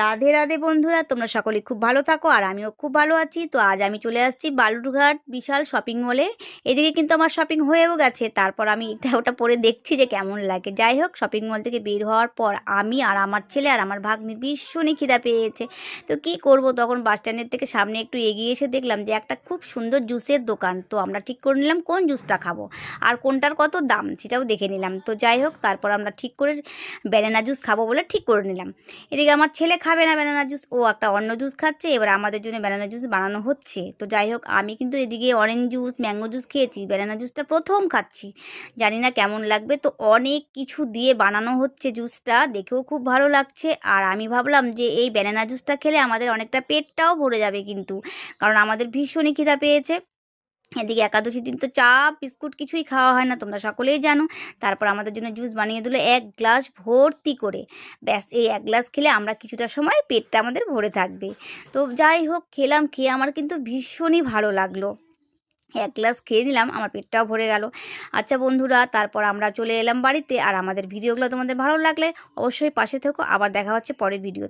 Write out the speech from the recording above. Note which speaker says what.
Speaker 1: রাধে রাধে বন্ধুরা, তোমরা সকলে খুব ভালো থাকো আর আমিও খুব ভালো আছি। তো আজ আমি চলে আসছি বালুরঘাট বিশাল শপিং মলে। এদিকে কিন্তু আমার শপিং হয়েও গেছে, তারপর আমি এটা ওটা পরে দেখছি যে কেমন লাগে। যাই হোক, শপিং মল থেকে বের হওয়ার পর আমি আর আমার ছেলে আর আমার ভাগ্নির ভীষণই খিদা পেয়েছে। তো কি করব, তখন বাস স্ট্যান্ডের থেকে সামনে একটু এগিয়ে এসে দেখলাম যে একটা খুব সুন্দর জুসের দোকান। তো আমরা ঠিক করে নিলাম কোন জুসটা খাবো আর কোনটার কত দাম সেটাও দেখে নিলাম। তো যাই হোক, তারপর আমরা ঠিক করে ব্যানানা জুস খাবো বলে ঠিক করে নিলাম। এদিকে আমার ছেলে খাবে না ব্যানানা জুস, ও একটা অন্য জুস খাচ্ছে। এবার আমাদের জন্য ব্যানানা জুস বানানো হচ্ছে। তো যাই হোক, আমি কিন্তু এদিকে অরেঞ্জ জুস, ম্যাঙ্গো জুস খেয়েছি, ব্যানানা জুসটা প্রথম খাচ্ছি, জানি না কেমন লাগবে। তো অনেক কিছু দিয়ে বানানো হচ্ছে জুসটা, দেখেও খুব ভালো লাগছে। আর আমি ভাবলাম যে এই ব্যানানা জুসটা খেলে আমাদের অনেকটা পেটটাও ভরে যাবে কিন্তু, কারণ আমাদের ভীষণই খিদা পেয়েছে। এদিকে একাদশীর দিন তো চা বিস্কুট কিছুই খাওয়া হয় না, তোমরা সকলেই জানো। তারপর আমাদের জন্য জুস বানিয়ে দিল এক গ্লাস ভর্তি করে। ব্যাস, এই এক গ্লাস খেলে আমরা কিছুটা সময় পেটটা আমাদের ভরে থাকবে। তো যাই হোক, খেলাম, খেয়ে আমার কিন্তু ভীষণই ভালো লাগলো। এক গ্লাস খেয়ে নিলাম, আমার পেটটাও ভরে গেল। আচ্ছা বন্ধুরা, তারপর আমরা চলে এলাম বাড়িতে। আর আমাদের ভিডিওগুলো তোমাদের ভালো লাগলে অবশ্যই পাশে থেকো। আবার দেখা হচ্ছে পরের ভিডিও।